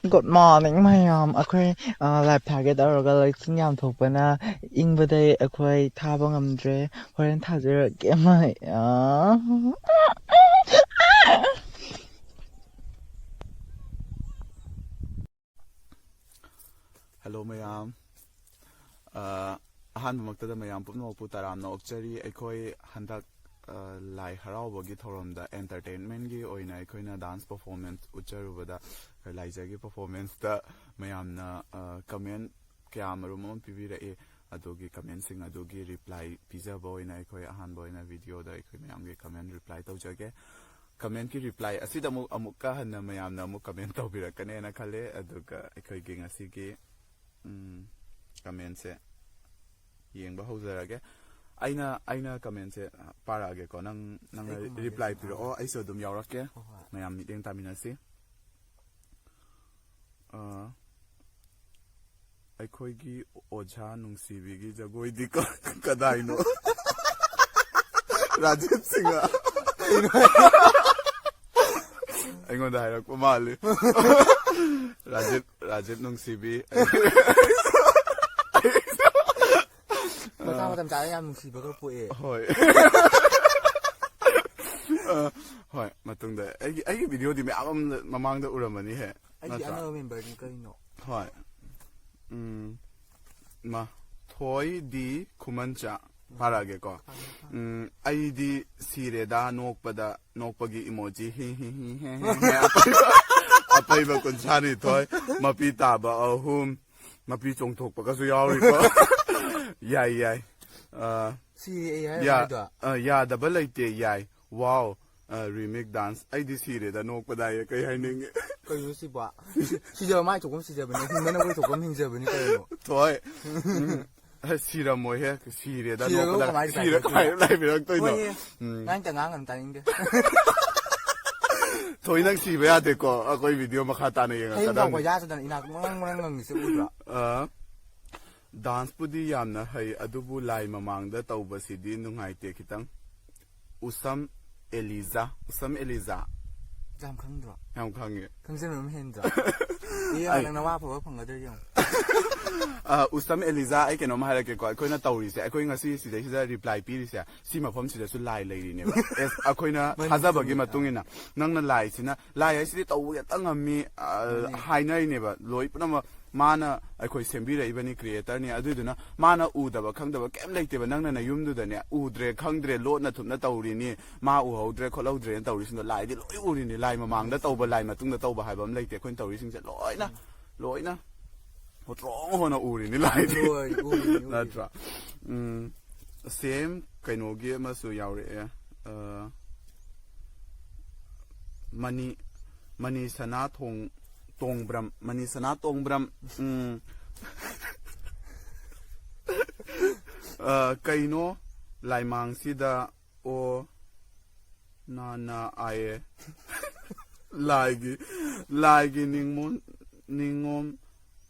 Good morning มายามꯑꯩꯈꯣꯏꯂꯥꯏꯐ ꯊꯥꯒꯦ ꯇꯧꯔꯒ ꯂꯩꯆꯤꯟ ꯌꯥꯝ ꯊꯣꯛꯄꯅ ꯏꯪꯕꯗꯩ ꯑꯩꯈꯣꯏ ꯊꯥꯕ ꯉꯝꯗ꯭ꯔꯦ ꯍꯣꯔꯦꯟ ꯊꯥꯖꯔꯛꯀꯦ Hello mayam ꯑꯍꯥꯟꯕꯃꯛꯇꯗ ꯃꯌꯥꯝ ꯄꯨꯝꯅꯃꯛꯄꯨ ꯇꯔꯥꯝꯅ ꯑꯣꯛꯆꯔꯤ ꯑꯩꯈꯣꯏ ꯍꯟꯗꯛ ꯂꯥꯏ ꯍꯔꯥꯎꯕꯒꯤ ꯊꯧꯔꯝꯗ ꯑꯦꯟꯇꯔꯇꯦꯟꯃꯦꯟꯒꯤ ꯑꯣꯏꯅ ꯑꯩꯈꯣꯏꯅ ꯗꯥꯟꯁ ꯄꯔꯐꯣꯔꯃꯦꯟꯁ ꯎꯠꯆꯔꯨꯕꯗ ꯂꯥꯏꯖꯒꯤ ꯄꯔꯐꯣꯔꯃꯦꯟꯁꯇ ꯃꯌꯥꯝꯅ ꯀꯃꯦꯟ ꯀꯌꯥꯃꯔꯨꯝ ꯑꯃ ꯄꯤꯕꯤꯔꯛꯏ ꯑꯗꯨꯒꯤ ꯀꯃꯦꯟꯁꯤꯡ ꯑꯗꯨꯒꯤ ꯔꯤꯄ꯭ꯂꯥꯏ ꯄꯤꯖꯕ ꯑꯣꯏꯅ ꯑꯩꯈꯣꯏ ꯑꯍꯥꯟꯕ ꯑꯣꯏꯅ ꯚꯤꯗꯤꯑꯣꯗ ꯑꯩꯈꯣꯏ ꯃꯌꯥꯝꯒꯤ ꯀꯃꯦꯟ ꯔꯤꯄ꯭ꯂꯥꯏ ꯇꯧꯖꯒꯦ ꯀꯃꯦꯟꯒꯤ ꯔꯤꯄ꯭ꯂꯥꯏ ꯑꯁꯤꯗ ꯑꯃꯨꯛꯀ ꯍꯟꯅ ꯃꯌꯥꯝꯅ ꯑꯃꯨꯛ ꯀꯃꯦꯟ ꯇꯧꯕꯤꯔꯛꯀꯅꯦꯅ ꯈꯜꯂꯦ ꯑꯗꯨꯒ ꯑꯩꯈꯣꯏꯒꯤ ꯉꯁꯤꯒꯤ ꯀꯃꯦꯟꯁꯦ ꯌꯦꯡꯕ ꯍꯧꯖꯔꯒꯦ ꯑꯩꯅ ꯀꯃꯦꯟꯁꯦ ꯄꯥꯔꯛꯑꯒꯦꯀꯣ ꯅꯪꯅ ꯔꯤꯄ꯭ꯂꯥꯏ ꯄꯤꯔꯛꯑꯣ ꯑꯩꯁꯨ ꯑꯗꯨꯝ ꯌꯥꯎꯔꯛꯀꯦ ꯃꯌꯥꯝ ꯃꯤꯠꯌꯦꯡ ꯇꯥꯃꯤꯟꯅꯁꯤ ꯑꯩꯈꯣꯏꯒꯤ ꯑꯣꯖꯥ ꯅꯨꯡꯁꯤꯕꯤꯒꯤ ꯖꯒꯣꯏꯗꯤ ꯀꯗꯥꯏꯅꯣ ꯔꯥꯖꯤꯕ ꯁꯤꯡꯍ ꯑꯩꯉꯣꯟꯗ ꯍꯥꯏꯔꯛꯄ ꯃꯥꯜꯂꯤ ꯔꯥꯖꯤꯕ ꯅꯨꯡꯁꯤꯕꯤ ꯃꯇꯝ ꯆꯥꯅ ꯌꯥꯝ ꯅꯨꯡꯁꯤꯕꯒ ꯄꯣꯛꯑꯦ ꯍꯣꯏ ꯍꯣꯏ ꯃꯇꯨꯡꯗ ꯑꯩꯒꯤ ꯚꯤꯗꯤꯑꯣꯗꯤ ꯃꯌꯥꯝ ꯑꯃ ꯃꯃꯥꯡꯗ ꯎꯔꯝꯃꯅꯤꯍꯦ ꯑꯩꯒꯤ ꯑꯅꯧꯕ ꯃꯦꯝꯕꯔꯅꯤ ꯀꯩꯅꯣ ꯍꯣꯏ ꯊꯣꯏꯗꯤ ꯈꯨꯃꯟꯆꯥ ꯄꯥꯔꯛꯑꯒꯦꯀꯣ ꯑꯩꯗꯤ ꯁꯤꯔꯦꯗ ꯅꯣꯛꯄꯒꯤ ꯏꯃꯣꯖꯤ ꯑꯄꯩꯕ 52 ꯃꯄꯤ ꯇꯥꯕ 3 ꯃꯄꯤ ꯆꯣꯡꯊꯣꯛꯄꯒꯁꯨ ꯌꯥꯎꯔꯤꯀꯣ ꯌꯥꯏ ꯌꯥꯗꯕ ꯂꯩꯇꯦ ꯌꯥꯏ ꯋꯥꯎ ꯔꯤꯃꯤꯛ ꯗꯥꯟꯁ ꯑꯩꯗꯤ ꯁꯤꯔꯦꯗ ꯅꯣꯛꯄꯗꯥꯏ ꯀꯩ ꯍꯥꯏꯅꯤꯡꯉꯦ ꯀꯩꯅꯣ ꯁꯤꯕꯣ ꯁꯤꯖꯕ ꯃꯥꯏ ꯊꯣꯛꯄ ꯁꯤꯖꯕꯅꯤ ꯍꯤꯡꯕꯅ ꯑꯩꯈꯣꯏ ꯊꯣꯛꯄ ꯍꯤꯡꯖꯕꯅꯤ ꯀꯩꯅꯣ ꯊꯣꯏ ꯁꯤꯔꯝꯃꯣꯏꯍꯦ ꯁꯤꯔꯦꯗ ꯅꯣꯛꯄꯗ ꯁꯤꯔ ꯀꯃꯥꯏꯅ ꯂꯩꯕꯤꯔꯛꯇꯣꯏꯅꯣ ꯅꯪ ꯉꯥꯡꯒꯅꯨ ꯇꯥꯅꯤꯡꯗꯦ ꯊꯣꯏ ꯅꯪ ꯁꯤꯕ ꯌꯥꯗꯦꯀꯣ ꯑꯩꯈꯣꯏ ꯚꯤꯗꯤꯑꯣ ꯃꯈꯥ ꯇꯥꯅ ꯌꯦꯡꯉꯛꯀꯗꯕꯅꯤ ꯍꯌꯦꯡ ꯌꯥꯁꯨꯗꯅ ꯏꯅꯥꯛ ꯃꯔꯪ ꯉꯪꯉꯤꯁꯦ ꯎꯗ꯭ꯔꯣ ꯗꯥꯟꯁꯄꯨꯗꯤ ꯌꯥꯝꯅ ꯍꯩ ꯑꯗꯨꯕꯨ ꯂꯥꯏ ꯃꯃꯥꯡꯗ ꯇꯧꯕꯁꯤꯗꯤ ꯅꯨꯡꯉꯥꯏꯇꯦ ꯈꯤꯇꯪ ꯎꯁꯝ ꯑꯦꯂꯤꯖꯥ ꯌꯥꯝ ꯈꯪꯗ꯭ꯔꯣ ꯌꯥꯝ ꯈꯪꯉꯦ ꯈꯪꯖꯟꯕ ꯑꯃ ꯍꯦꯟꯗ꯭ꯔꯣ ꯅꯪ ꯅꯋꯥ ꯐꯕ ꯐꯪꯒꯗ꯭ꯔꯥ ꯌꯦꯡꯉꯣ ꯎꯁꯝ ꯑꯦꯂꯤꯖꯥ ꯑꯩ ꯀꯩꯅꯣꯝ ꯍꯥꯏꯔꯛꯀꯦꯀꯣ ꯑꯩꯈꯣꯏꯅ ꯇꯧꯔꯤꯁꯦ ꯑꯩꯈꯣꯏ ꯉꯁꯤ ꯁꯤꯗꯩꯁꯤꯗ ꯔꯤꯄ꯭ꯂꯥꯏ ꯄꯤꯔꯤꯁꯦ ꯁꯤ ꯃꯐꯝꯁꯤꯗꯁꯨ ꯂꯥꯏ ꯂꯩꯔꯤꯅꯦꯕ ꯑꯩꯈꯣꯏꯅ ꯊꯥꯖꯕꯒꯤ ꯃꯇꯨꯡ ꯏꯟꯅ ꯅꯪꯅ ꯂꯥꯏ ꯍꯥꯏꯁꯤꯗꯤ ꯇꯧꯕ ꯍꯦꯛꯇ ꯉꯝꯃꯤ ꯍꯥꯏꯅꯔꯤꯅꯦꯕ ꯂꯣꯏ ꯄꯨꯝꯅꯃꯛ ꯃꯥꯅ ꯑꯩꯈꯣꯏ ꯁꯦꯝꯕꯤꯔꯛꯏꯕꯅꯤ ꯀ꯭ꯔꯤꯌꯦꯇꯔꯅꯤ ꯑꯗꯨꯏꯗꯨꯅ ꯃꯥꯅ ꯎꯗꯕ ꯈꯪꯗꯕ ꯀꯩꯝ ꯂꯩꯇꯦꯕ ꯅꯪꯅ ꯅꯌꯨꯝꯗꯨꯗꯅꯦ ꯎꯗ꯭ꯔꯦ ꯈꯪꯗ꯭ꯔꯦ ꯂꯣꯠꯅ ꯊꯨꯞꯅ ꯇꯧꯔꯤꯅꯤ ꯃꯥ ꯎꯍꯧꯗ꯭ರೆ ꯈꯣꯠꯍꯧꯗ꯭ꯔꯦꯅ ꯇꯧꯔꯤꯁꯤꯡꯗꯣ ꯂꯥꯏꯗꯤ ꯂꯣꯏ ꯎꯔꯤꯅꯤ ꯂꯥꯏ ꯃꯃꯥꯡꯗ ꯇꯧꯕ ꯂꯥꯏ ꯃꯇꯨꯡꯗ ꯇꯧꯕ ꯍꯥꯏꯕ ꯑꯃ ꯂꯩꯇꯦ ꯑꯩꯈꯣꯏꯅ ꯇꯧꯔꯤꯁꯤꯡꯁꯦ ꯂꯣꯏꯅ ꯍꯣꯇ꯭ꯔꯣꯡ ꯍꯣꯅ ꯎꯔꯤꯅꯤ ꯂꯥꯏꯗꯤ ꯅꯠꯇ꯭ꯔꯥ ꯁꯦꯝ ꯀꯩꯅꯣꯒꯤ ꯑꯃꯁꯨ ꯌꯥꯎꯔꯛꯑꯦ ꯃꯅꯤ ꯁꯅꯥ ꯇꯣꯡꯕ꯭ꯔꯝ ꯀꯩꯅꯣ ꯂꯥꯏꯃꯥꯡꯁꯤꯗ ꯅꯥꯅ ꯑꯥꯏꯌꯦ ꯂꯥꯏꯒꯤ ꯅꯤꯉꯣꯝ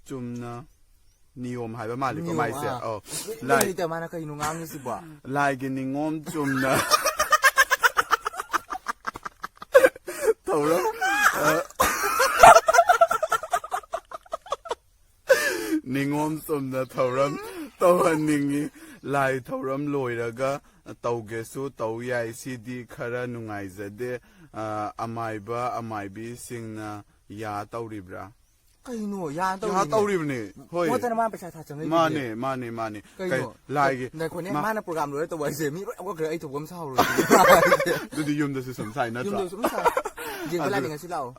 ꯆꯨꯝꯅ ꯅꯤꯌꯣꯝ ꯍꯥꯏꯕ ꯃꯥꯜꯂꯤꯀꯣ ꯃꯥꯏꯁꯦ ꯃꯥꯅ ꯀꯩꯅꯣ ꯉꯥꯡꯉꯤꯁꯤꯕꯣ ꯂꯥꯏꯒꯤ ꯅꯤꯉꯣꯝ ꯆꯨꯝꯅ ꯊꯧꯔꯝ ꯅꯤꯉꯣꯝ ꯆꯨꯝꯅ ꯊꯧꯔꯝ ꯇꯧꯍꯟꯅꯤꯡꯉꯤ ꯂꯥꯏ ꯊꯧꯔꯝ ꯂꯣꯏꯔꯒ ꯇꯧꯒꯦꯁꯨ ꯇꯧ ꯌꯥꯏ ꯁꯤꯗꯤ ꯈꯔ ꯅꯨꯡꯉꯥꯏꯖꯗꯦ ꯑꯃꯥꯏꯕꯤꯁꯤꯡꯅ ꯌꯥ ꯇꯧꯔꯤꯕ꯭ꯔꯥ ꯀꯩꯅꯣ ꯌꯥ ꯇꯧꯔꯤꯕꯅꯦ ꯍꯣꯏ ꯃꯥꯅ ꯄꯩꯁꯥ ꯊꯥ ꯆꯪꯉꯛꯏ ꯃꯥꯅꯦ ꯀꯩꯅꯣ ꯂꯥꯏꯒꯤ ꯅꯈꯣꯅꯦ ꯃꯥꯅ ꯄ꯭ꯔꯣꯒ꯭ꯔꯥꯝ ꯂꯣꯏꯔ ꯇꯧꯕ ꯍꯥꯏꯁꯦ ꯃꯤ ꯂꯣꯏ ꯑꯃꯈ꯭ꯔꯦ ꯑꯩ ꯊꯣꯛꯄ ꯑꯃ ꯁꯥꯎꯔꯣꯏ ꯑꯗꯨꯗꯤ ꯌꯨꯝꯗꯁꯨ ꯁꯨꯝ ꯁꯥꯏ ꯅꯠꯇ꯭ꯔꯥ ꯌꯨꯝꯗꯁꯨ ꯁꯨꯝ ꯁꯥꯏ ꯌꯦꯡꯕ ꯂꯥꯛꯅꯤꯡꯉꯁꯤ ꯂꯥꯛꯑꯣ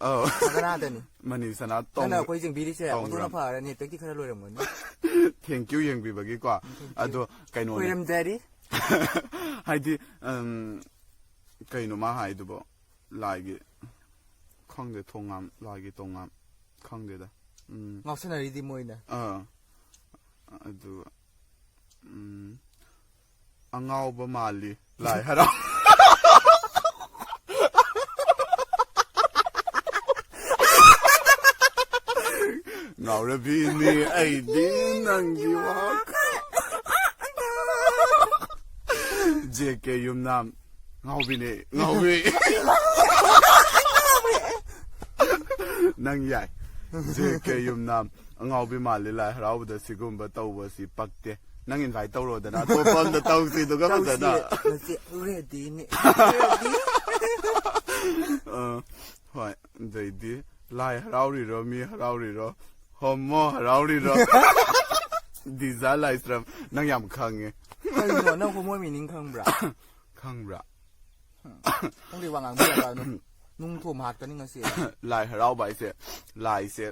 ꯀꯅꯥꯗꯅꯤ ꯃꯅꯤ ꯁꯅꯥ ꯅꯪꯅ ꯑꯩꯈꯣꯏ ꯌꯦꯡꯕꯤꯔꯤꯁꯦ ꯑꯣꯟꯊꯣꯛꯅ ꯐꯔꯦ ꯅꯦꯠꯇꯒꯤ ꯈꯔ ꯂꯣꯏꯔꯝꯒꯅꯤ ꯊꯦꯡꯀ꯭ꯌꯨ ꯌꯦꯡꯕꯤꯕꯒꯤꯀꯣ ꯑꯗꯣ ꯀꯩꯅꯣꯅꯦ ꯑꯣꯏꯔꯝꯖꯔꯤ ꯍꯥꯏꯗꯤ ꯀꯩꯅꯣ ꯃꯥ ꯍꯥꯏꯗꯨꯕꯣ ꯂꯥꯏꯒꯤ ꯈꯪꯗꯦ ꯂꯥꯏꯒꯤ ꯇꯣꯉꯥꯝ ꯈꯪꯗꯦꯗ ꯉꯥꯎꯁꯟꯅꯔꯤꯗꯤ ꯃꯣꯏꯅ ꯑꯗꯨ ꯑꯉꯥꯎꯕ ꯃꯥꯜꯂꯤ ꯂꯥꯏ ꯍꯔꯥꯎ ꯉꯥꯎꯔꯕꯤꯅꯤ ꯑꯩꯗꯤ ꯅꯪꯒꯤ JK ꯌꯨꯝꯅꯥꯝ ꯉꯥꯎꯕꯤ ꯅꯪ JK Yumnam Angaubi Malila Rao the Sigumba Towers Pakte Nang invite Toro than I told on the Towsi to go with the ready Why they did lie Rauri ro me Rauri ro Homo Rauri ro These are lies from Nangam Kangi ใครหนวดน้าขโมยมีนิ่งข้างบรา Kangra ต้องเรียกว่างานเมื่อไรนุ่งถ่วมหัดกันนี่ไงเสีย Lie Rao se lie se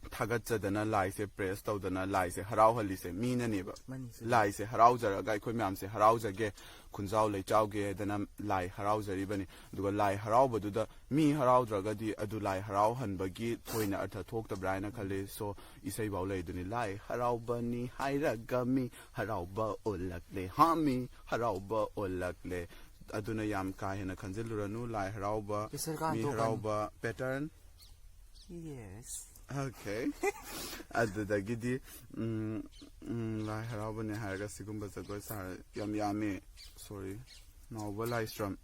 Tagatadana lie se press towdana lie se Harao Halise mean any lie se Harauser a guy could mam se Harauser ge Kunzao le Jauge then lie Harauser even do a lie Harauba do the me Haraudraga di adu lie Harau Hanbagi Toina at a talk the Brian Kale so Isay Baule duni lie Haraubani Hairagami Harauba Olakle Hami Harauba Olakle Aduna Yam Kai and a Kanziluranu lie Harauba me Harauba pattern yes Okay. At the Gidi, like Harabani Harga Sigumba Zagosa Yami, sorry. No, well, I strum.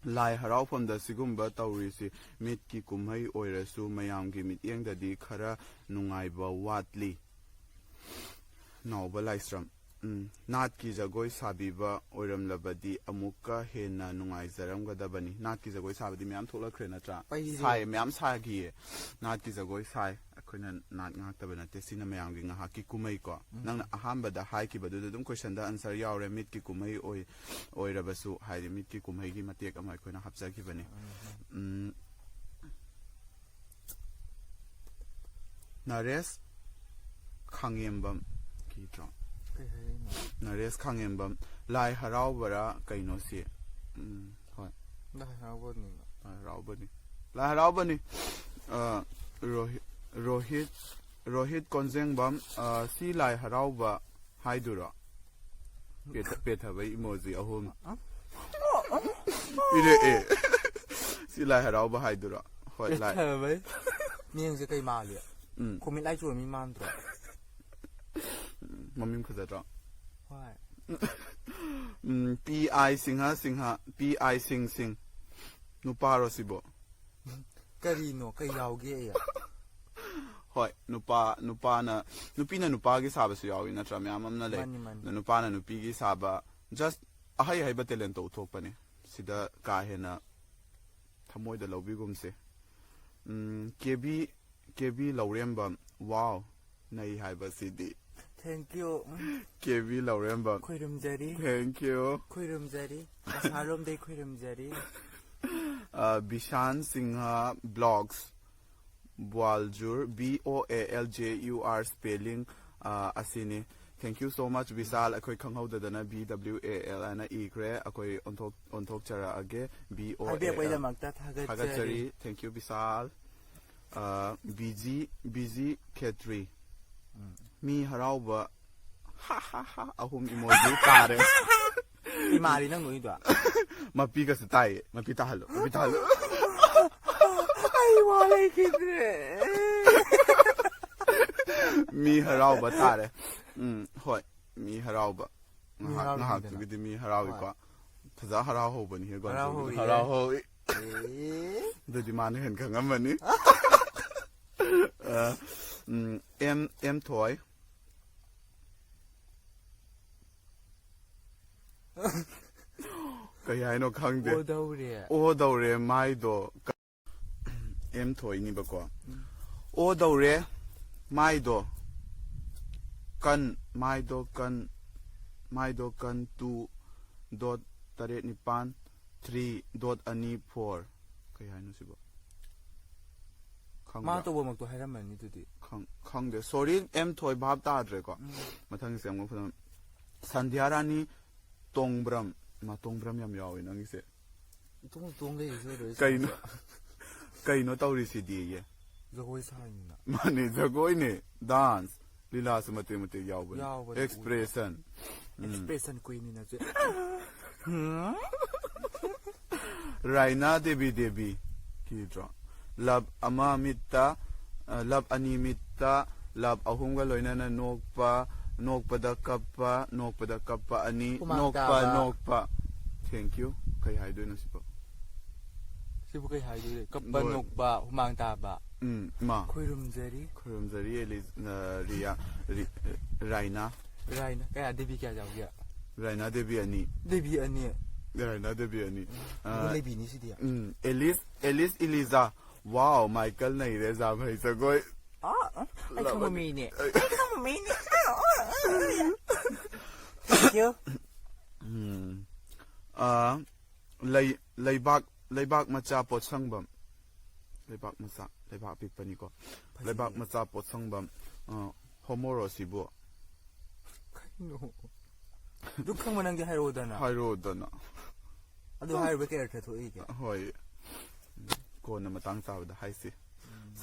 Lai Harau from the Sigumba Taurisi, Mitki Kumai Oiresu, Mayam Gimit Yang the Di Kara Nungaiba Watli. No, well, I strum. Not Kizagoy Sabiba, Oiram Labadi, Amuka, Hena, Nungai Zaram Gadabani, not Kizagoy Sabadi, Mam Tola Krenata. Sai, Mam Sagi, not Kizagoy Sai, I couldn't not Nakabana, Tessina Mayang, Haki Kumaiko. Nang Ahamba the Haki, but don't question the answer Yaure, Mitki Kumai, Oirabasu, Hide Mitki Kumagi, Mateka, my Kuna Hapsakivani. Nares Kangimbam Kitron. Nares Kangembam Lai Haraubara Kainosi. What? Raubani. La Raubani. Rohit Konzengbam, Si Lai Harauba Haidura. Peta by emoji a home. Si Lai Harauba Haidura. What like? Means the Kaimalia. Commit like to me mantra. Mamim Kazatra. Why? P.I. Singha, P.I. Sing. Nuparo Sibo. Carino, Kayauge. Hoi, Nupana, Nupina Nupagi Sabasio in a tramamna lake. Nupana Nupigi Saba. Just a high batelento topani. Sida Kahena Tamoy the Lobigum say. KB Laurembam. Wow. Nay Hyba CD. Thank you. KB Lauremba. Quidum Zeri. Thank you. Quidum Zeri. Asylum de Quidum Zeri. Bishan Singha Blogs. Boaljur. Boaljur spelling Asini. Thank you so much, Bisal. Akoy kanghaw dadana BWAL ana ikre. Akoy ontok chara age. BOAL. Thank you, Bisal. Busy Ketri. Me Harauba ha ahum emoji tare. Imari nang nuido. Mapiga sa tayo. Mapitalo. Ay, wala kidre. Me Harauba tare. Hoi. Me Harauba. Nahak to gidi me Harauba ko. Kaza Harauho ban here gone. Harauho. The demand hen kang amani. M toy. Kaya ano kang de. O daure mai do. M toy ni ba ko. O daure mai do. Kan mai do kan 2 dot taret nipan 3 dot ani 4. Kaya ano si ba? Ma to mag to haraman ni tudi. Kang sorry M toy bab ta dre ko. Mathang se mo pham Sandhyarani Tongbram. Ma Tongbram yam yawi nang ise. Tong ge ise ro. Kai no tawri si di ye. Zagoi sa ni na. Mane zagoi ne dance. Lila sa mate yaw ba. Expression. Expression queen ni na je. Raina Devi Kidra. Love Amamita, Love Animita, Love Ahunga Loinana Nokpa da Kappa Ani, Nokpa. Thank you. Kay Haido na sipo. sibu kay hayo de kapanok ba humang taba มา khoirumjari ครมจรีลิเรียไรนะ raina kaya debi kya jaw kya ไรนะเดบีอันนี้ debi ani ไรนะเดบีอันนี้ lebi ni si dia เอลิสอิลิซาว้าวไมเคิลในเรซาไม่สกอย ai không mà mì nè không mà mì nè thank you เลยบักมาจากปดสังบัมเลยบักมาจากเลยบักปิดปนิก็เลยบักมาจากปดสังบัมโฮโมโรซิบัว no dukang manang di hairo da na ไฮโรดนะ ado hairo be kaya to ike หอยโกนมาตั้งสาวได้ให้สิ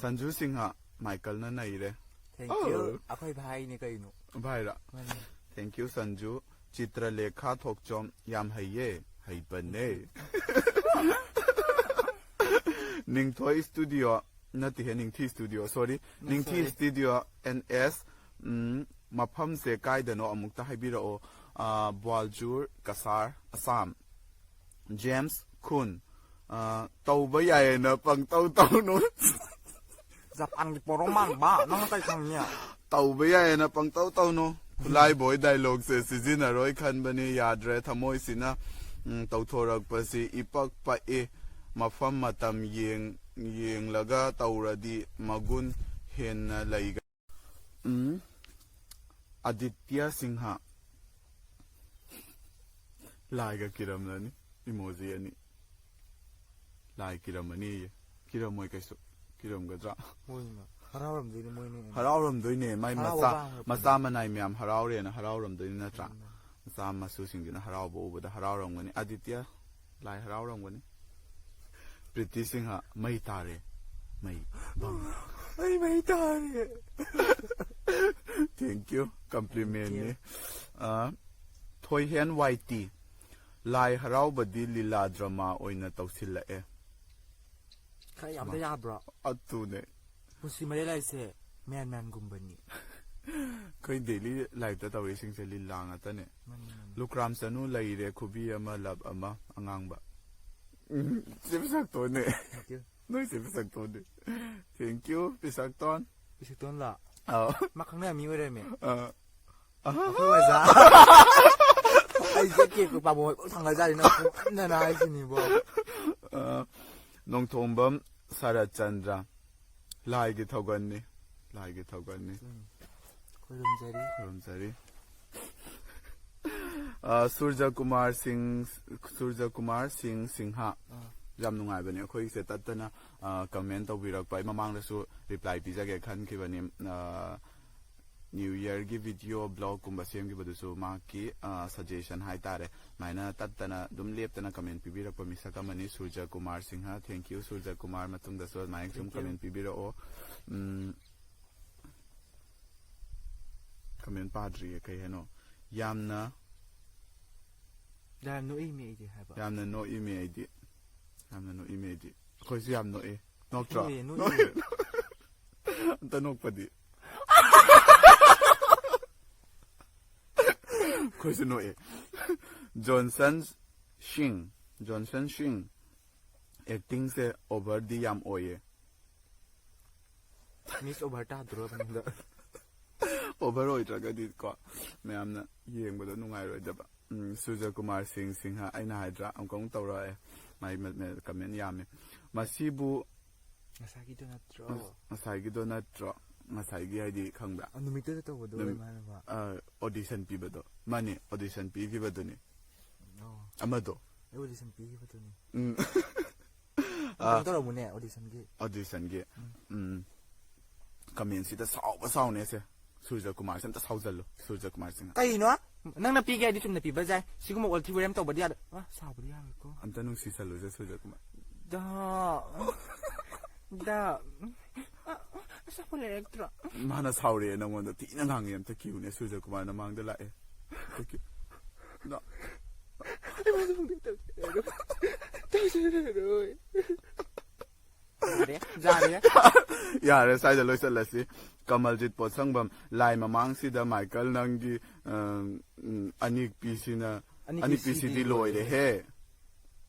สันจูสิงห์ไมเคิลนั่นไหนเลย thank you ako'y bahay ni kayo no บายละ thank you สันจูจิตรเลขาทกจอมยามให้เย่ให้เปินเน่นิงทอยสตูดิโอนั่นที่เห็นนิงที่สตูดิโอ sorry นิงที่สตูดิโอ NS มาพัมเสกายเดนอมุกตาให้บิโรบัวจูร์กษาอัสสามเจมส์คุณเต้าใบใหญ่นะปังเต้านู้น Japan di poroman ba nang kay kanya เต้าใบใหญ่นะปังเต้านู้นไล่บอยไดโลกเสียสิจินะร้อยคันบันนี้ยาดเรทมอยสินะเต้าทอรักภาษีอีปักไปมาฟัมมาตำเยียงแล้วก็เต้าระดีมากุนเห็นอะไรกันอาดิตยสิงหะลายกับกิรามแล้วนี่อิโมจิอันนี้ลายกิรามนี่กิรามมวยกันสุกิรามกันจ้า moy ma hararam di moy ni ฮาราวรำด้วยเนี่ยไม่มาซามันายมีมฮาราวเรียนฮาราวรำด้วยนะจ้ามาซามาสู้สิ่งที่นะฮาราวบูบดฮาราวรำกันนี่อาดิตยลายฮาราวรำกันนี่ปริติสิงหะไม่ตาเรไม่บัง ay may tari thank you compliment นี่ถอยเห็นไวตีลายฮาราวบดีลีลาดราม่าโอยนะตัวสิละkaya am da ya bro อัดตัวเนี่ย musi malay se man gumbani เคยเดลี่ไลฟ์แต่ตัวเองจะลีลางอ่ะตอนเนี่ยลูกรามสนุไลเรคูบีอามาลับอามาอ่างบะเสียไปสักตัวเนี่ย thank you น้อยเสียไปสักตัวเนี่ย thank you ไปสักตอน bisik ton la มา makang na mi wala me เออ ako wa za ay jeke ko pa mo thang la ja ni na na ay sini bo น้องทงบัมสาราจันทราลายกี่เท่ากันนี่ลายกี่เท่ากันนี่ khoirum jari ขอบคุณสารีสุรจกุมารสิงหะจำนุ่งไงบ้างเนี่ยคุยเสร็จตัดนะคอมเมนต์ตัววิรักไปมามั่งแล้วสู้รีプライพิจารณาขันกี่วันนี้New Year กี่วิดีโอบล็อกกุมภาพันธ์กี่บัดสู้มากี่ suggestion ให้ตาเร่หมายนะตัดนะดุมเลียบนะคอมเมนต์พิบิรักไปมิสักมันนี่สุรจกุมารสิงหะ thank you สุรจกุมารมาตุ้งดัสวดหมายถึงคอมเมนต์พิบิรักโอคอมเมนต์ปาดรีใครเห็นโอยามนะ da no email di ha ba ยามนั้นโนอีเมลดิยามนั้นโนอีเมลดิคอยสิยามโนนอกจาก no อันตนกพอดีคอยสิโนจอห์นสันชิงacting se over di yam oye miss over ta dro ban da over oy traga di ko mayam na yeng ba do nungai ro jaba Suja Kumar Singha aina hydra ang kong tawra may comment yame masibu masagi do na tro masagi ID khangba anu mi te to do ma ba audition pi ba do mani audition pi ki ba do ni no amado audition pi ki ba do ni to ro mu ne audition ge comment si ta saw ne se Suja Kumar Singha ta saw jalo Suja Kumar Singha kai no nang na pi ge di tum na pi ba jai sigumo ol ti wem to ba dia sa ba dia ko anta nung si salo se Suja Kumar da sa po electro mana saure na mo ti na ngang yam ta kiu ne Suja Kumar na mang de la no ai ma dum de ta yare sai da loi sa lasi Kamaljit Posangbam lai mamang si da Michael nangi anik PC di loi de he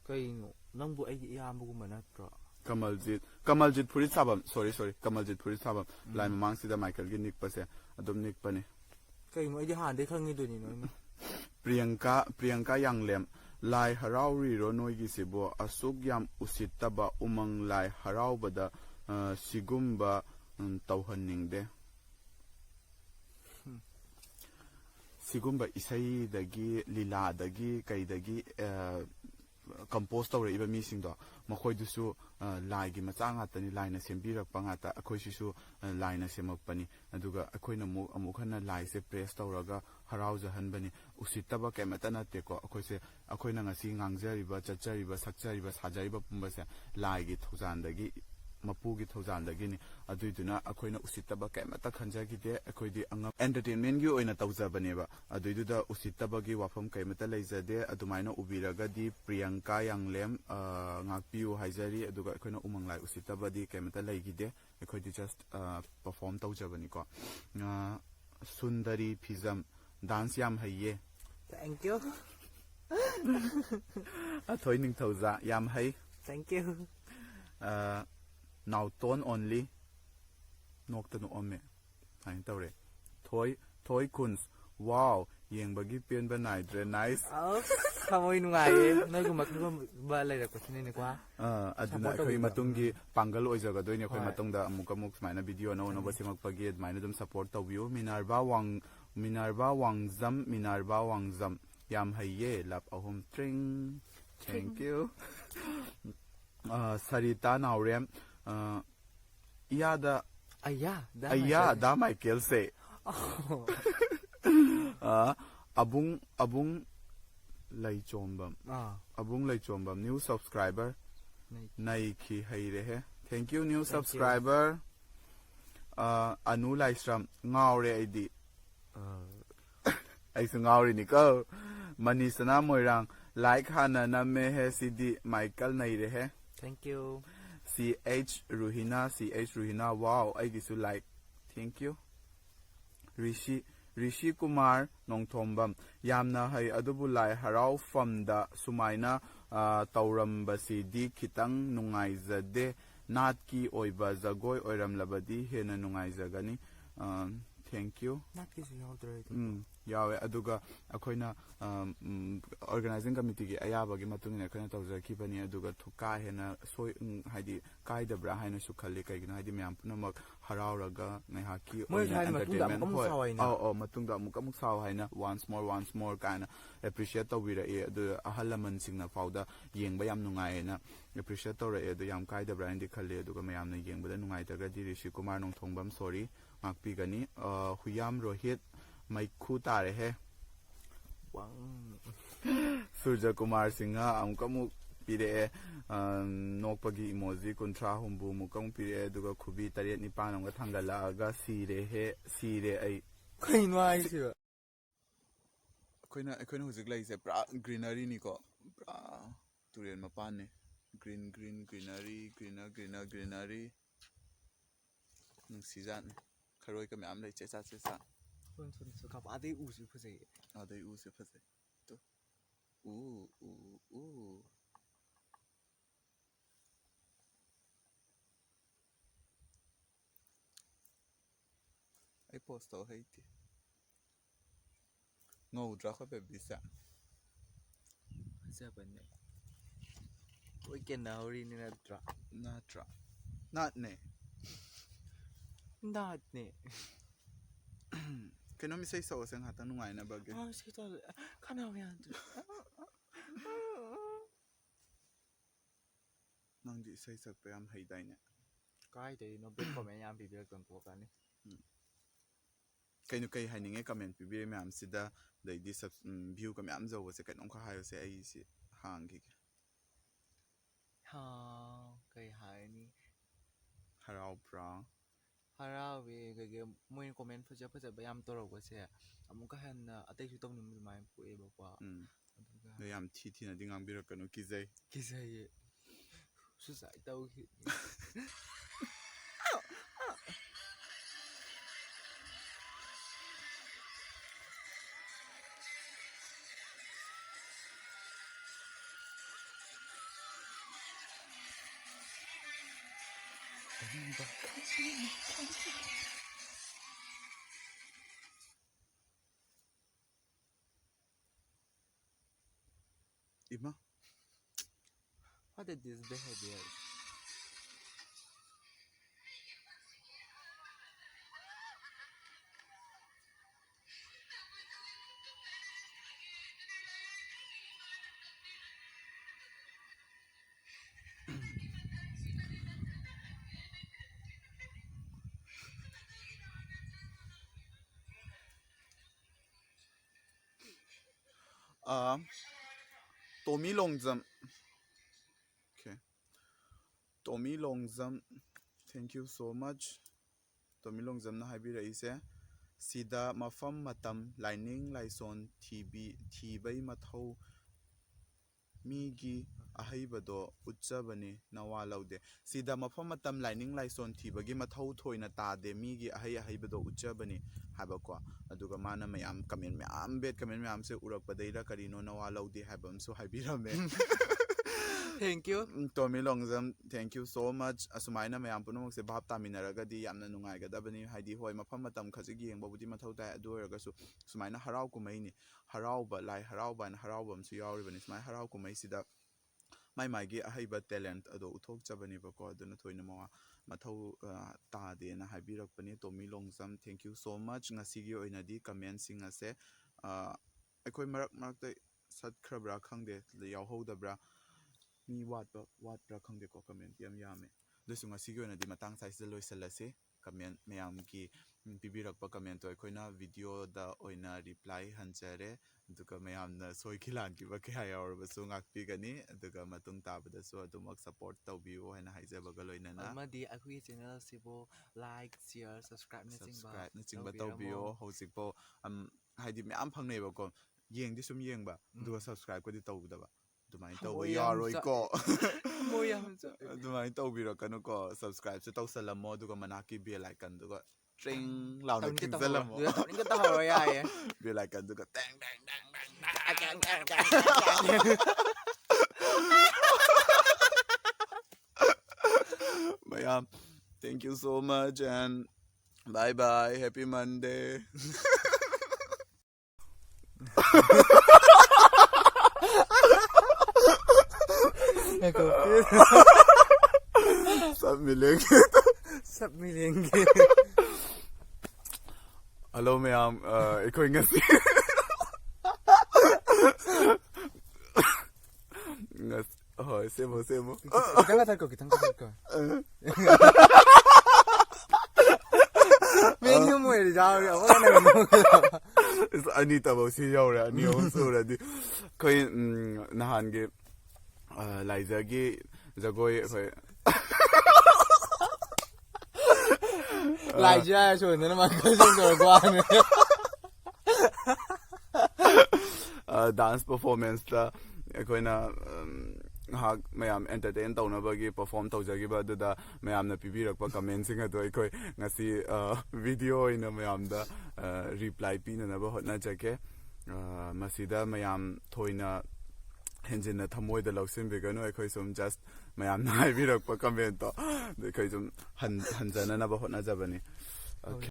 ꯀꯩꯅꯣ ꯅꯪꯕꯨ ꯑꯩꯒꯤ ꯏꯌꯥꯝꯕꯒꯨꯝꯕ ꯅꯠꯇ꯭ꯔꯣ Kamaljit Purit Sabam, sorry, Kamaljit Purit Sabam, Lai Mamang Sida Michael Gi Nikpase, Adum Nikpani. ꯀꯩꯅꯣ ꯑꯩꯗꯤ ꯍꯥꯟꯅꯗꯩ ꯈꯪꯉꯤꯗꯨꯅꯤ ꯅꯣꯏꯅ Priyanka Yanglem, Lai Harauri Ronoi Sibo, Asuk Yam Usitaba Umang Lai Haraubada, Sigumba Tauhaningde. Sigumba Isai Dagi, Lila Dagi, Kaidagi, compose ꯇꯧꯔꯛꯏꯕ ꯃꯤꯁꯤꯡꯗꯣ ꯃꯈꯣꯏꯗꯨꯁꯨ ꯂꯥꯏꯒꯤ ꯃꯆꯥ ꯉꯥꯛꯇꯅꯤ ꯂꯥꯏꯅ ꯁꯦꯝꯕꯤꯔꯛꯄ ꯉꯥꯛꯇ ꯑꯩꯈꯣꯏꯁꯤꯁꯨ ꯂꯥꯏꯅ ꯁꯦꯝꯃꯛꯄꯅꯤ ꯑꯗꯨꯒ ꯑꯩꯈꯣꯏꯅ ꯑꯃꯨꯛ ꯍꯟꯅ ꯂꯥꯏꯁꯦ ꯄ꯭ꯔꯦꯁ ꯇꯧꯔꯒ ꯍꯔꯥꯎꯖꯍꯟꯕꯅꯤ ꯎꯁꯤꯠꯇꯕ ꯀꯩꯃꯇ ꯅꯠꯇꯦꯀꯣ ꯑꯩꯈꯣꯏꯅ ꯉꯁꯤ ꯉꯥꯡꯖꯔꯤꯕ ꯆꯠꯆꯔꯤꯕ ꯁꯛꯆꯔꯤꯕ ꯁꯥꯖꯔꯤꯕ ꯄꯨꯝꯕꯁꯦ ꯂꯥꯏꯒꯤ ꯊꯧꯖꯥꯟꯗꯒꯤ ꯃꯄꯨꯒꯤ ꯊꯧꯖꯥꯟꯗꯒꯤꯅꯤ ꯑꯗꯨꯏꯗꯨꯅ ꯑꯩꯈꯣꯏꯅ ꯎꯁꯤꯠꯇꯕ ꯀꯩꯃꯇ ꯈꯟꯖꯈꯤꯗꯦ ꯑꯩꯈꯣꯏꯗꯤ ꯑꯦꯟꯇꯔꯇꯦꯟꯃꯦꯟꯒꯤ ꯑꯣꯏꯅ ꯇꯧꯖꯕꯅꯦꯕ ꯑꯗꯨꯏꯗꯨꯗ ꯎꯁꯤꯠꯇꯕꯒꯤ ꯋꯥꯐꯝ ꯀꯩꯃꯇ ꯂꯩꯖꯗꯦ ꯑꯗꯨꯃꯥꯏꯅ ꯎꯕꯤꯔꯒꯗꯤ ꯄ꯭ꯔꯤꯌꯥꯡꯀꯥ ꯌꯥꯡꯂꯦꯝ ꯉꯥꯛꯄꯤꯌꯨ ꯍꯥꯏꯖꯔꯤ ꯑꯗꯨꯒ ꯑꯩꯈꯣꯏꯅ ꯎꯃꯪ ꯂꯥꯏ ꯎꯁꯤꯠꯇꯕꯗꯤ ꯀꯩꯃꯇ ꯂꯩꯈꯤꯗꯦ ꯑꯩꯈꯣꯏꯗꯤ ꯖꯁ ꯄꯔꯐꯣꯔꯝ ꯇꯧꯖꯕꯅꯤꯀꯣ ꯁꯨꯟꯗꯔꯤ ꯐꯤꯖꯝ ꯗꯥꯟꯁ ꯌꯥꯝ ꯍꯩꯌꯦ ꯊꯦꯡꯛ ꯌꯨ ꯑꯊꯣꯏ ꯅꯤꯡꯊꯧꯖꯥ ꯌꯥꯝ ꯍꯩ ꯊꯦꯡꯛ ꯌꯨ ꯅꯥꯎꯇꯣꯟ ꯑꯣꯟꯂꯤ ꯅꯣꯛꯇ ꯅꯣꯛꯑꯝꯃꯦ ꯁꯨꯃꯥꯏꯅ ꯇꯧꯔꯦ ꯊꯣꯏ ꯈꯨꯟꯁ ꯋꯥꯎ ꯌꯦꯡꯕꯒꯤ ꯄꯦꯟꯕ ꯅꯥꯏꯗ꯭ꯔꯦ ꯅꯥꯏꯁ ꯊꯃꯣꯏ ꯅꯨꯡꯉꯥꯏꯌꯦ ꯅꯣꯏꯒꯨꯝꯕ ꯈꯪꯕ ꯂꯩꯔꯛꯄꯁꯤꯅꯦꯀꯣ ꯑꯗꯨꯅ ꯑꯩꯈꯣꯏ ꯃꯇꯨꯡꯒꯤ ꯄꯥꯡꯒꯜ ꯑꯣꯏꯖꯒꯗꯣꯏꯅꯤ ꯑꯩꯈꯣꯏ ꯃꯇꯨꯡꯗ ꯑꯃꯨꯛ ꯁꯨꯃꯥꯏꯅ ꯚꯤꯗꯤꯑꯣ ꯑꯅꯧ ꯑꯅꯧꯕ ꯁꯦꯝꯃꯛꯄꯒꯤ ꯑꯗꯨꯃꯥꯏꯅ ꯑꯗꯨꯝ ꯁꯞꯄꯣꯔꯠ ꯇꯧꯕꯤꯌꯨ ꯃꯤꯅꯔꯚꯥ ꯋꯥꯡꯖꯝ ꯌꯥꯝ ꯍꯩꯌꯦ ꯂꯞ ꯑꯍꯨꯝ ꯇ꯭ꯔꯤꯡ ꯊꯦꯡꯛ ꯌꯨ ꯁꯔꯤꯇꯥ ꯅꯥꯎꯔꯦꯝ ꯏꯌꯥꯗ ꯑꯌꯥꯗ ꯃꯥꯏꯀꯦꯜꯁꯦ ꯑꯕꯨꯡ ꯂꯩꯆꯣꯝꯕꯝ ꯅ꯭ꯌꯨ ꯁꯕꯁꯀ꯭ꯔꯥꯏꯕꯔ ꯅꯩꯈꯤ ꯍꯩꯔꯦꯍꯦ ꯊꯦꯡꯛ ꯌꯨ ꯅ꯭ꯌꯨ ꯁꯕꯁꯀ꯭ꯔꯥꯏꯕꯔ ꯑꯅꯨ ꯂꯥꯏꯁ꯭ꯔꯝ ꯉꯥꯎꯔꯦ ꯑꯩꯁꯨ ꯉꯥꯎꯔꯤꯅꯤꯀꯣ ꯃꯅꯤꯁꯅꯥ ꯃꯣꯏꯔꯥꯡ ꯂꯥꯏꯛ ꯍꯥꯟꯅ ꯅꯝꯃꯦꯍꯦ ꯁꯤꯗꯤ ꯃꯥꯏꯀꯜ ꯅꯩꯔꯦꯍꯦ thank you CH Ruhina wow ꯑꯩꯒꯤꯁꯨ like thank you Rishi Kumar ꯅꯣꯡꯊꯣꯝꯕꯝ ꯌꯥꯝꯅ ꯍꯩ ꯑꯗꯨꯕꯨ ꯂꯥꯏ ꯍꯔꯥꯎꯐꯝꯗ ꯁꯨꯃꯥꯏꯅ ꯇꯧꯔꯝꯕꯁꯤꯗꯤ ꯈꯤꯇꯪ ꯅꯨꯡꯉꯥꯏꯖꯗꯦ ꯅꯥꯠꯀꯤ ꯑꯣꯏꯕ ꯖꯒꯣꯏ ꯑꯣꯏꯔꯝꯂꯕꯗꯤ ꯍꯦꯟꯅ ꯅꯨꯡꯉꯥꯏꯖꯒꯅꯤ ꯊꯦꯡꯛ ꯌꯨ ꯅꯥꯠꯀꯤꯁꯨ ꯌꯥꯎꯗ꯭ꯔꯦ ꯌꯥꯎꯋꯦ ꯑꯗꯨꯒ ꯑꯩꯈꯣꯏꯅ ꯑꯣꯔꯒꯅꯥꯏꯖꯤꯡ ꯀꯃꯤꯇꯤꯒꯤ ꯑꯌꯥꯕꯒꯤ ꯃꯇꯨꯡ ꯏꯟꯅ ꯑꯩꯈꯣꯏꯅ ꯇꯧꯖꯈꯤꯕꯅꯤ ꯑꯗꯨꯒ ꯀꯥ ꯍꯦꯟꯅ ꯍꯥꯏꯗꯤ ꯀꯥꯏꯗꯕ꯭ꯔꯥ ꯍꯥꯏꯅꯁꯨ ꯈꯜꯂꯤ ꯀꯩꯒꯤꯅꯣ ꯍꯥꯏꯗꯤ ꯃꯌꯥꯝ ꯄꯨꯝꯅꯃꯛ ꯍꯔꯥꯎꯔꯒ ꯉꯥꯏꯍꯥꯛꯀꯤ ꯑꯣꯏꯅ ꯑꯦꯟꯇꯔꯇꯦꯟꯃꯦꯟ ꯃꯇꯨꯡꯗ ꯑꯃꯨꯛ ꯁꯥꯎ ꯍꯥꯏꯅ ꯋꯥꯟꯁ ꯃꯣꯔ ꯀꯥꯏꯅ ꯑꯦꯄ꯭ꯔꯤꯁꯤꯌꯦꯠ ꯇꯧꯕꯤꯔꯛꯏ ꯑꯗꯨ ꯑꯍꯜ ꯂꯃꯟꯁꯤꯡꯅ ꯐꯥꯎꯗ ꯌꯦꯡꯕ ꯌꯥꯝ ꯅꯨꯡꯉꯥꯏꯌꯦꯅ ꯑꯦꯄ꯭ꯔꯤꯁꯤꯌꯦꯠ ꯇꯧꯔꯛꯑꯦ ꯑꯗꯨ ꯌꯥꯝ ꯀꯥꯏꯗꯕ꯭ꯔꯥ ꯍꯥꯏꯅꯗꯤ ꯈꯜꯂꯤ ꯑꯗꯨꯒ ꯃꯌꯥꯝꯅ ꯌꯦꯡꯕꯗ ꯅꯨꯡꯉꯥꯏꯇ꯭ꯔꯒꯗꯤ ꯔꯤꯁꯤ ꯀꯨꯃꯥꯔ ꯅꯣꯡꯊꯣꯡꯕꯝ ꯁꯣꯔꯤ ꯉꯥꯛꯄꯤꯒꯅꯤ ꯍꯨꯌꯥꯝ ꯔꯣꯍꯤꯠ ꯃꯩꯈꯨ ꯇꯥꯔꯦꯍꯦ ꯁꯨꯔꯖ ꯀꯨꯃꯥꯔ ꯁꯤꯡꯍ ꯑꯃꯨꯛ ꯄꯤꯔꯛꯑꯦ ꯅꯣꯛꯄꯒꯤ ꯏꯃꯣꯖꯤ 30-40 ꯑꯃꯨꯛ ꯄꯤꯔꯛꯑꯦ ꯑꯗꯨꯒ ꯈꯨꯕꯤ 7-9 ꯑꯃꯒ ꯊꯥꯡꯒꯠꯂꯛꯑꯒ ꯁꯤꯔꯦ ꯑꯩ ꯀꯩꯅꯣ ꯍꯥꯏꯁꯤꯕ ꯑꯩꯈꯣꯏꯅ ꯍꯧꯖꯤꯛ ꯂꯩꯔꯤꯁꯦ ꯄꯨꯔꯥ ꯒ꯭ꯔꯤꯅꯔꯤꯅꯤꯀꯣ ꯄꯨꯔꯥ ꯇꯨꯔꯦꯜ ꯃꯄꯥꯟꯅꯤ ꯒ꯭ꯔꯤꯅꯔꯤ ꯅꯨꯡꯁꯤꯖꯥꯠꯅꯤ ꯈꯔꯣꯏꯒ ꯃꯌꯥꯝ ꯂꯩ ꯆꯦꯆꯥ ꯑꯗꯩ ꯎꯁꯨ ꯐꯖꯩꯌꯦ ꯑꯗꯩ ꯎꯁꯦ ꯐꯖꯩ ꯑꯩ ꯄꯣꯁ ꯇꯧ ꯍꯩꯇꯦ ꯉꯧꯗ꯭ꯔꯥ ꯑꯩꯈꯣꯏ ꯕꯦꯕꯤꯁꯦ ꯐꯖꯕꯅꯦ ꯂꯣꯏ ꯀꯦꯟꯅꯍꯧꯔꯤꯅꯤ ꯅꯠꯇ꯭ꯔꯥ ꯅꯥꯠꯅꯦ ꯀꯩꯅꯣꯝ ꯏꯁꯩ ꯁꯛꯑꯣꯁꯦ ꯉꯥꯏꯍꯥꯛꯇꯪ ꯅꯨꯡꯉꯥꯏꯅꯕꯒꯤ ꯅꯪꯗꯤ ꯏꯁꯩ ꯁꯛꯄ ꯌꯥꯝ ꯍꯩꯗꯥꯏꯅꯦ ꯀꯥꯏꯗꯩꯅꯣ ꯕꯦꯠ ꯀꯣꯃꯦꯟ ꯌꯥꯝ ꯄꯤꯕꯤꯔꯛꯇꯅ ꯇꯣꯛꯀꯅꯤ ꯀꯩ ꯍꯥꯏꯅꯤꯡꯉꯦ ꯀꯃꯦꯟ ꯄꯤꯕꯤꯔꯦ ꯃꯌꯥꯝꯁꯤꯗ ꯑꯗꯩꯗꯤ ꯚ꯭ꯌꯨꯒ ꯃꯌꯥꯝ ꯌꯧꯕꯁꯦ ꯀꯩꯅꯣꯝꯈꯛ ꯍꯥꯏꯌꯨꯁꯦ ꯑꯩꯁꯤ ꯍꯥꯡꯈꯤꯒꯦ ꯀꯩ ꯍꯥꯏꯅꯤ ꯍꯔꯥꯎꯕ꯭ꯔꯥ ꯍꯔꯥꯎꯋꯦ ꯀꯩꯀꯩ ꯃꯣꯏꯅ ꯀꯣꯃꯦꯟ ꯐꯖꯕ ꯌꯥꯝ ꯇꯧꯔꯛꯄꯁꯦ ꯑꯃꯨꯛꯀ ꯍꯦꯟꯅ ꯑꯇꯩꯁꯨ ꯇꯧꯅꯤꯡꯕ ꯑꯗꯨꯃꯥꯏꯅ ꯄꯣꯛꯑꯦꯕꯀꯣ ꯑꯗꯨꯒ ꯑꯗꯣ ꯌꯥꯝ ꯊꯤꯅꯗꯤ ꯉꯥꯡꯕꯤꯔꯛꯀꯅꯨ ꯀꯤꯖꯩꯌꯦ ꯁꯨꯁꯥꯏꯠ ꯇꯧꯈꯤ Ima. What is this behavior? Tommy Longzam. Okay. Tommy Longzam. Thank you so much. Tommy Longzam na haibiraise. Sida mafam matam lining laison thibai mathau migi ahaibado utchabani nawa laude. Sida mafam matam lining laison thibagi mathau thoina tade migi ahaibado utchabani habakwa. Aduga mana mayam comment mayam bet comment mayam se urakpadaira karino nawa laude habam so haibirame. Thank you. Tommy Longzam, thank you so much. Asumaina mayam punamok se bhab taminaragadi yamna nungaigadabani haidi hoi mafam matam khajigi yengbabudi mathau tai adu oiragasu sumaina harau kumaini harauba lai harauba and haraubam su yauribani sumai harau kumai sida mai gi ahaiba talent ado uthok chabani bako aduna thoina mawa mathau tade na habirakpani Tommy Longzam, thank you so much. Ngasigi oinadi comment sing ase akhoi marak satkrabra khangde yauhodabra mi watbra khangde ko comment yam yame lesu ngasigi oinadi matang size loisalase comment mayam ki pibirakpa comment to akoina video da oina reply hanjare duka mayam na soi khilan ki ba kya yaur basu ngakpi gani duka matung tabada so adumak support tawbiu haina haijaba galoina na Amadi akui channel sibo like share subscribe na chingba tawbiu hojikpo haidi mayam phangnei ba ko yengdi sum yengba duka subscribe ko di tawdaba dumai tawba yaroi ko dumai tawbirakanu ko subscribe se tawsalamo duka manaki bell icon duka tring launa thingzalamo bell icon duka tang mayam, thank you so much and bye bye, happy Monday. सब मिलेंगे hello ma'am एकोई ngasi oh semo kitang ko menu mo jaw wala na is anita bo si yaw ra ni on so ra di koi nahan ge laiza ge jagoi khoi laiza so na ma ko so ko dance performance ta akoina ha mayam entertain taunabagi perform tawjagiba duda mayamna pibirakpa comment singa do ikoi ngasi video ina mayamda reply pinanaba hotna jake masida mayam thoina henjina thamoida lausin begano ikoi sum just mayam na birakpa comment to ikoi sum hanjana na ba hotna jabani. Okay.